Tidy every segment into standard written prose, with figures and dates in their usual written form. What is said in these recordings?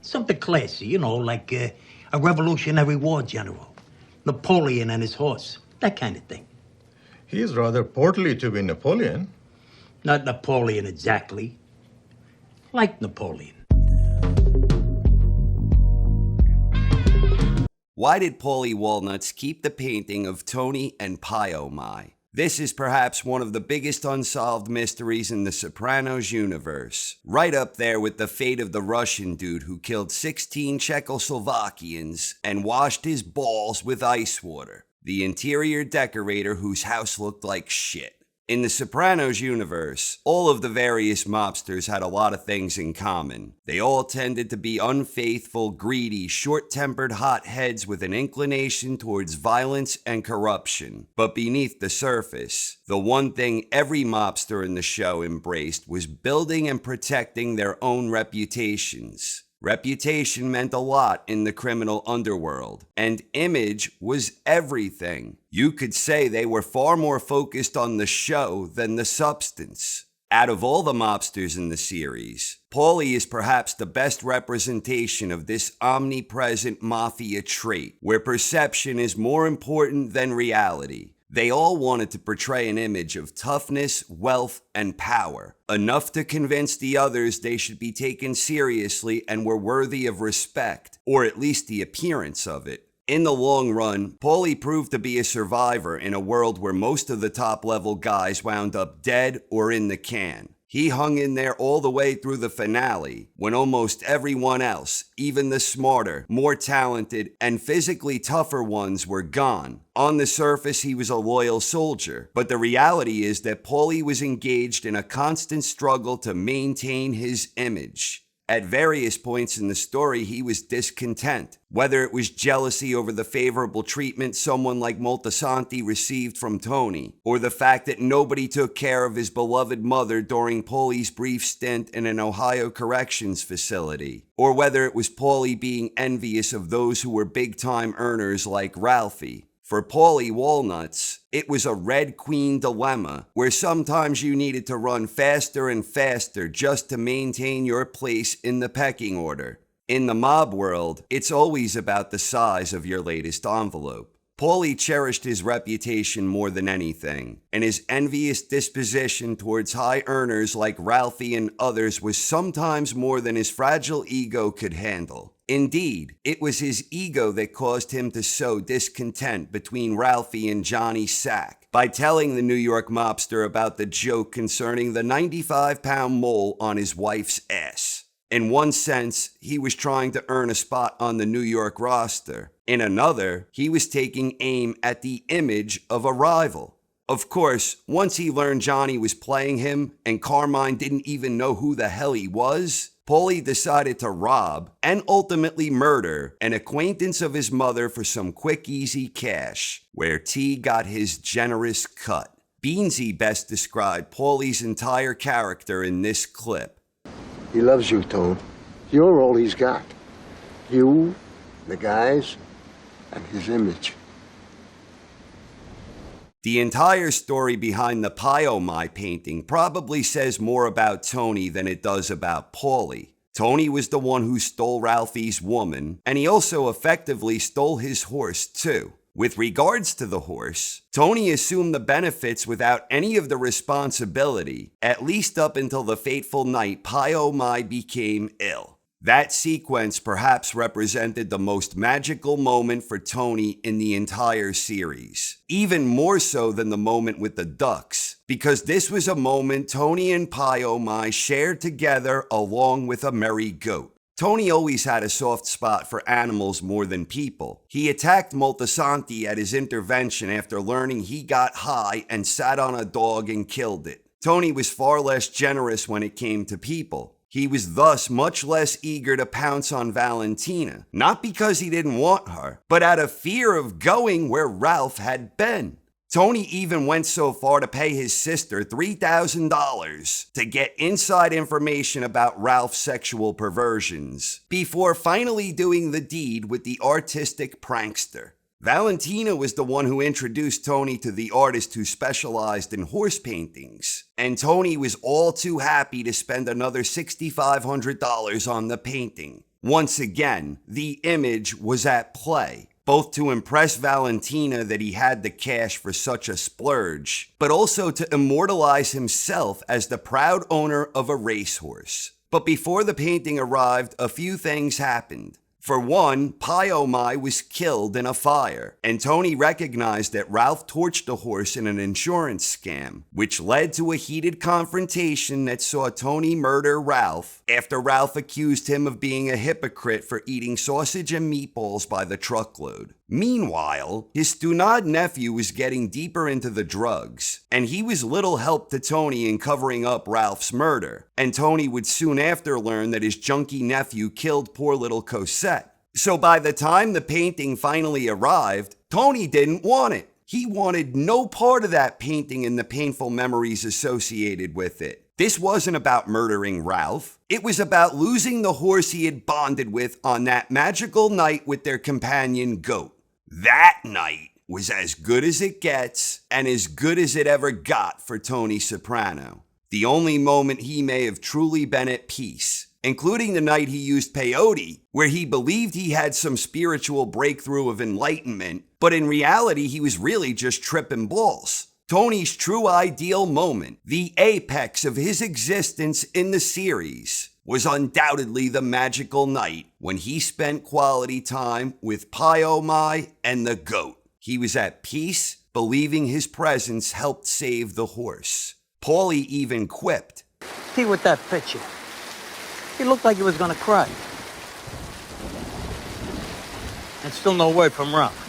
Something classy, like a Revolutionary War general. Napoleon and his horse. That kind of thing. He is rather portly to be Napoleon. Not Napoleon exactly. Like Napoleon. Why did Paulie Walnuts keep the painting of Tony and Pie-O-My? This is perhaps one of the biggest unsolved mysteries in the Sopranos universe. Right up there with the fate of the Russian dude who killed 16 Czechoslovakians and washed his balls with ice water. The interior decorator whose house looked like shit. In the Sopranos universe, all of the various mobsters had a lot of things in common. They all tended to be unfaithful, greedy, short-tempered hotheads with an inclination towards violence and corruption. But beneath the surface, the one thing every mobster in the show embraced was building and protecting their own reputations. Reputation meant a lot in the criminal underworld, and image was everything. You could say they were far more focused on the show than the substance. Out of all the mobsters in the series, Paulie is perhaps the best representation of this omnipresent mafia trait, where perception is more important than reality. They all wanted to portray an image of toughness, wealth, and power, enough to convince the others they should be taken seriously and were worthy of respect, or at least the appearance of it. In the long run, Paulie proved to be a survivor in a world where most of the top-level guys wound up dead or in the can. He hung in there all the way through the finale, when almost everyone else, even the smarter, more talented, and physically tougher ones were gone. On the surface, he was a loyal soldier, but the reality is that Paulie was engaged in a constant struggle to maintain his image. At various points in the story, he was discontent, whether it was jealousy over the favorable treatment someone like Moltisanti received from Tony, or the fact that nobody took care of his beloved mother during Paulie's brief stint in an Ohio corrections facility, or whether it was Paulie being envious of those who were big-time earners like Ralphie. For Paulie Walnuts, it was a Red Queen dilemma, where sometimes you needed to run faster and faster just to maintain your place in the pecking order. In the mob world, it's always about the size of your latest envelope. Paulie cherished his reputation more than anything, and his envious disposition towards high earners like Ralphie and others was sometimes more than his fragile ego could handle. Indeed, it was his ego that caused him to sow discontent between Ralphie and Johnny Sack by telling the New York mobster about the joke concerning the 95-pound mole on his wife's ass. In one sense, he was trying to earn a spot on the New York roster. In another, he was taking aim at the image of a rival. Of course, once he learned Johnny was playing him and Carmine didn't even know who the hell he was, Paulie decided to rob and ultimately murder an acquaintance of his mother for some quick, easy cash, where T got his generous cut. Beansy best described Paulie's entire character in this clip. He loves you, Tone. You're all he's got. You, the guys, and his image. The entire story behind the Pie-O-My painting probably says more about Tony than it does about Paulie. Tony was the one who stole Ralphie's woman, and he also effectively stole his horse too. With regards to the horse, Tony assumed the benefits without any of the responsibility, at least up until the fateful night Pie-O-My became ill. That sequence perhaps represented the most magical moment for Tony in the entire series. Even more so than the moment with the ducks, because this was a moment Tony and Pie-O-My shared together along with a merry goat. Tony always had a soft spot for animals more than people. He attacked Moltisanti at his intervention after learning he got high and sat on a dog and killed it. Tony was far less generous when it came to people. He was thus much less eager to pounce on Valentina, not because he didn't want her, but out of fear of going where Ralph had been. Tony even went so far to pay his sister $3,000 to get inside information about Ralph's sexual perversions, before finally doing the deed with the artistic prankster. Valentina was the one who introduced Tony to the artist who specialized in horse paintings, and Tony was all too happy to spend another $6,500 on the painting. Once again, the image was at play, both to impress Valentina that he had the cash for such a splurge, but also to immortalize himself as the proud owner of a racehorse. But before the painting arrived, a few things happened. For one, Pie-O-My was killed in a fire, and Tony recognized that Ralph torched the horse in an insurance scam, which led to a heated confrontation that saw Tony murder Ralph after Ralph accused him of being a hypocrite for eating sausage and meatballs by the truckload. Meanwhile, his stunad nephew was getting deeper into the drugs, and he was little help to Tony in covering up Ralph's murder, and Tony would soon after learn that his junkie nephew killed poor little Cosette. So by the time the painting finally arrived, Tony didn't want it. He wanted no part of that painting and the painful memories associated with it. This wasn't about murdering Ralph. It was about losing the horse he had bonded with on that magical night with their companion goat. That night was as good as it gets, and as good as it ever got for Tony Soprano. The only moment he may have truly been at peace, including the night he used peyote, where he believed he had some spiritual breakthrough of enlightenment, but in reality he was really just tripping balls. Tony's true ideal moment, the apex of his existence in the series, was undoubtedly the magical night when he spent quality time with Pie-O-My and the goat. He was at peace, believing his presence helped save the horse. Paulie even quipped, See with that picture. He looked like he was gonna cry. And still no word from Ralph.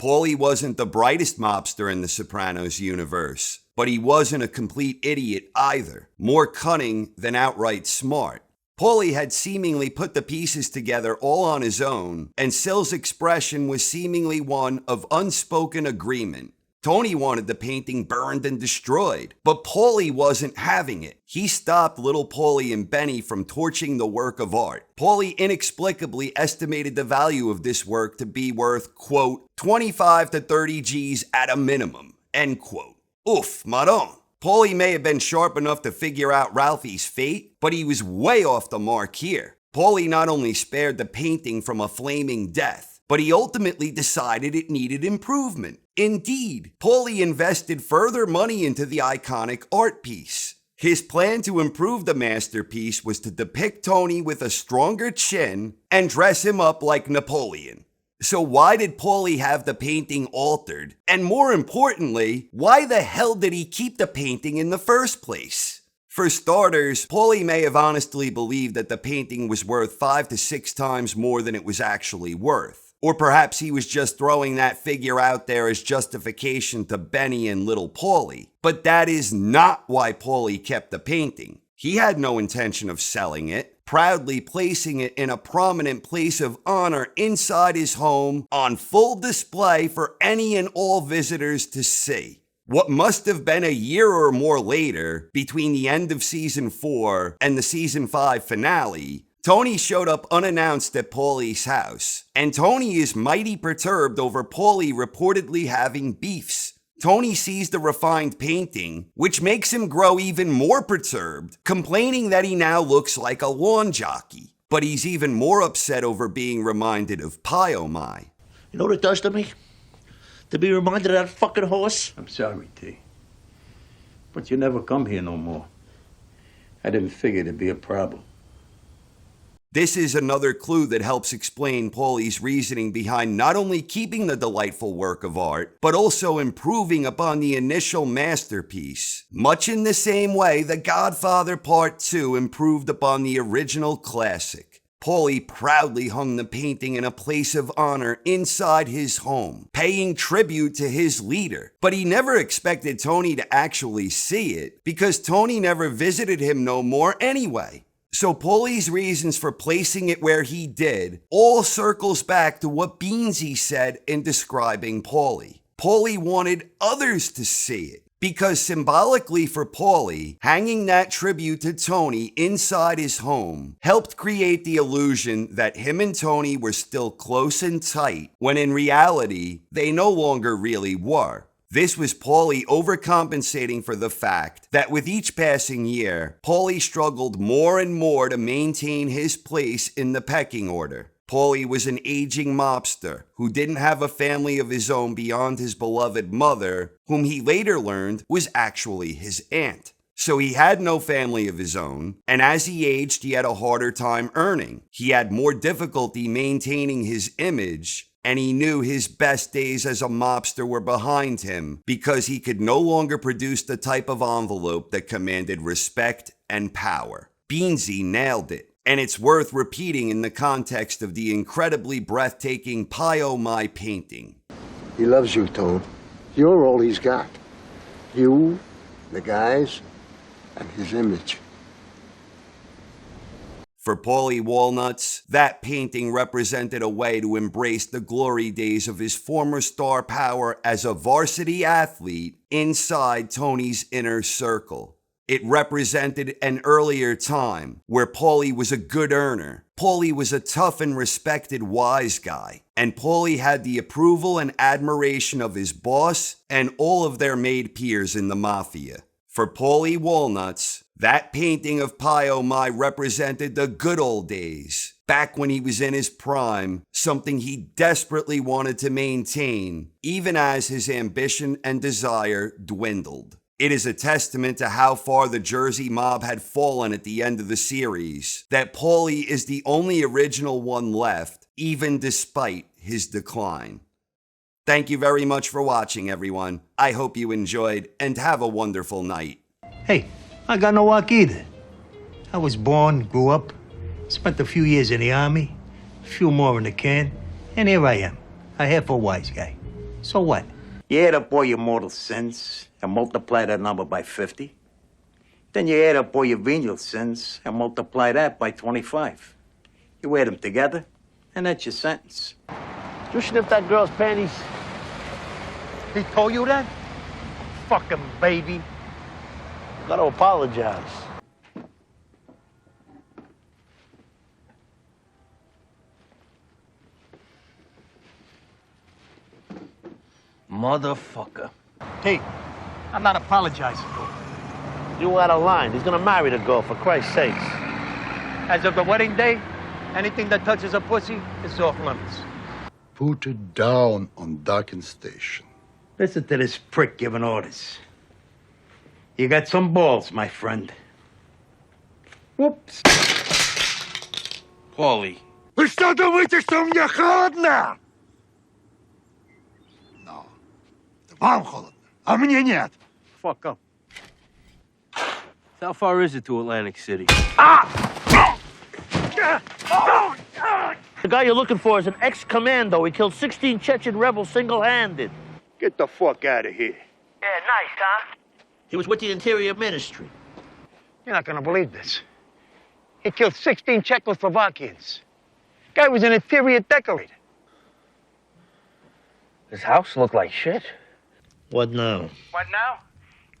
Paulie wasn't the brightest mobster in the Sopranos universe, but he wasn't a complete idiot either, more cunning than outright smart. Paulie had seemingly put the pieces together all on his own, and Sil's expression was seemingly one of unspoken agreement. Tony wanted the painting burned and destroyed, but Paulie wasn't having it. He stopped little Paulie and Benny from torching the work of art. Paulie inexplicably estimated the value of this work to be worth, quote, 25 to 30 G's at a minimum, end quote. Oof, Maron. Paulie may have been sharp enough to figure out Ralphie's fate, but he was way off the mark here. Paulie not only spared the painting from a flaming death, but he ultimately decided it needed improvement. Indeed, Paulie invested further money into the iconic art piece. His plan to improve the masterpiece was to depict Tony with a stronger chin and dress him up like Napoleon. So why did Paulie have the painting altered? And more importantly, why the hell did he keep the painting in the first place? For starters, Paulie may have honestly believed that the painting was worth 5 to 6 times more than it was actually worth. Or perhaps he was just throwing that figure out there as justification to Benny and little Paulie. But that is not why Paulie kept the painting. He had no intention of selling it, proudly placing it in a prominent place of honor inside his home on full display for any and all visitors to see. What must have been a year or more later, between the end of season 4 and the season 5 finale, Tony showed up unannounced at Paulie's house, and Tony is mighty perturbed over Paulie reportedly having beefs. Tony sees the refined painting, which makes him grow even more perturbed, complaining that he now looks like a lawn jockey. But he's even more upset over being reminded of Pie-O-My. You know what it does to me? To be reminded of that fucking horse? I'm sorry, T. But you never come here no more. I didn't figure it'd be a problem. This is another clue that helps explain Paulie's reasoning behind not only keeping the delightful work of art, but also improving upon the initial masterpiece, much in the same way The Godfather Part 2 improved upon the original classic. Paulie proudly hung the painting in a place of honor inside his home, paying tribute to his leader. But he never expected Tony to actually see it, because Tony never visited him no more anyway. So Paulie's reasons for placing it where he did all circles back to what Beansy said in describing Paulie. Paulie wanted others to see it, because symbolically for Paulie, hanging that tribute to Tony inside his home helped create the illusion that him and Tony were still close and tight, when in reality, they no longer really were. This was Paulie overcompensating for the fact that with each passing year, Paulie struggled more and more to maintain his place in the pecking order. Paulie was an aging mobster who didn't have a family of his own beyond his beloved mother, whom he later learned was actually his aunt. So he had no family of his own, and as he aged, he had a harder time earning. He had more difficulty maintaining his image, and he knew his best days as a mobster were behind him because he could no longer produce the type of envelope that commanded respect and power. Beansy nailed it. And it's worth repeating in the context of the incredibly breathtaking Pie-O-My painting. He loves you, Tone. You're all he's got. You, the guys, and his image. For Paulie Walnuts, that painting represented a way to embrace the glory days of his former star power as a varsity athlete inside Tony's inner circle. It represented an earlier time where Paulie was a good earner. Paulie was a tough and respected wise guy. And Paulie had the approval and admiration of his boss and all of their made peers in the mafia. For Paulie Walnuts, that painting of Pie-O-My represented the good old days, back when he was in his prime, something he desperately wanted to maintain, even as his ambition and desire dwindled. It is a testament to how far the Jersey mob had fallen at the end of the series, that Paulie is the only original one left, even despite his decline. Thank you very much for watching, everyone. I hope you enjoyed, and have a wonderful night. Hey, I got no luck either. I was born, grew up, spent a few years in the army, a few more in the can, and here I am, a half a wise guy. So what? You add up all your mortal sins and multiply that number by 50. Then you add up all your venial sins and multiply that by 25. You add them together, and that's your sentence. You sniffed that girl's panties? He told you that? Fucking baby. Gotta apologize. Motherfucker. Hey, I'm not apologizing. You out of line. He's gonna marry the girl, for Christ's sakes. As of the wedding day, anything that touches a pussy is off limits. Put it down on docking station. Listen to this prick giving orders. You got some balls, my friend. Whoops. Paulie. Вы что думаете, что мне холодно? No. Вам холодно, а мне нет. Fuck up. How far is it to Atlantic City? The guy you're looking for is an ex-commando. He killed 16 Chechen rebels single-handed. Get the fuck out of here. Yeah, nice, huh? He was with the Interior Ministry. You're not gonna believe this. He killed 16 Czechoslovakians. Guy was an interior decorator. His house looked like shit. What now? What now?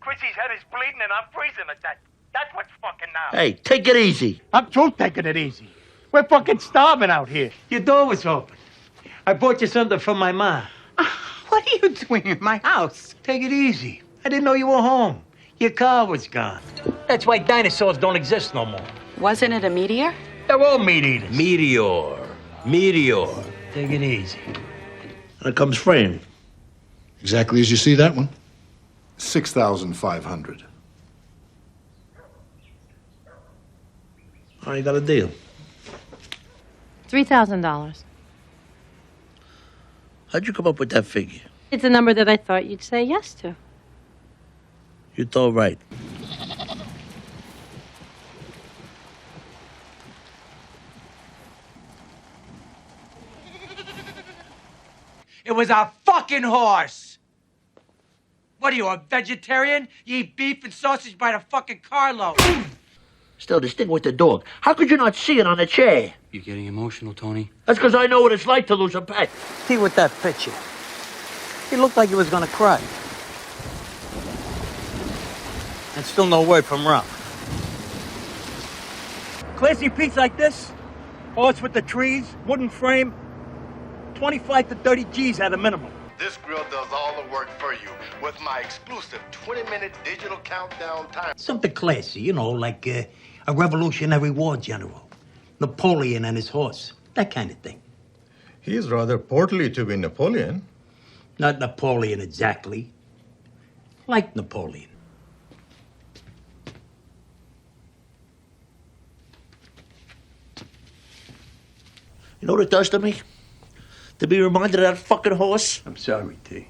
Chrissy's head is bleeding and I'm freezing at that. That's what's fucking now. Hey, take it easy. I'm too taking it easy. We're fucking starving out here. Your door was open. I bought you something from my ma. What are you doing in my house? Take it easy. I didn't know you were home. Your car was gone. That's why dinosaurs don't exist no more. Wasn't it a meteor? They're all meat eaters. Meteor. Take it easy. And it comes framed. Exactly as you see that one. 6,500. I got a deal. $3,000. How'd you come up with that figure? It's a number that I thought you'd say yes to. You thought right. It was a fucking horse. What are you, a vegetarian? You eat beef and sausage by the fucking carload. Still, this thing with the dog. How could you not see it on the chair? You're getting emotional, Tony. That's because I know what it's like to lose a pet. See with that picture. He looked like he was gonna cry. And still no word from Rum. Classy piece like this, horse with the trees, wooden frame, 25 to 30 G's at a minimum. this grill does all the work for you with my exclusive 20-minute digital countdown time. Something classy, you know, like a Revolutionary War general. Napoleon and his horse. That kind of thing. He's rather portly to be Napoleon. Not Napoleon exactly. Like Napoleon. You know what it does to me? To be reminded of that fucking horse? I'm sorry, T.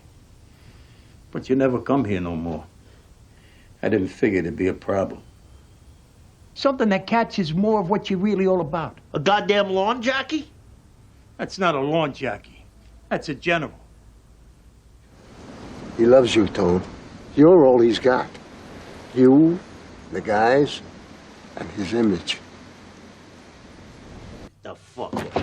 But you never come here no more. I didn't figure it'd be a problem. Something that catches more of what you're really all about. A goddamn lawn jockey? That's not a lawn jockey. That's a general. He loves you, Toad. You're all he's got. You, the guys, and his image. The fuck?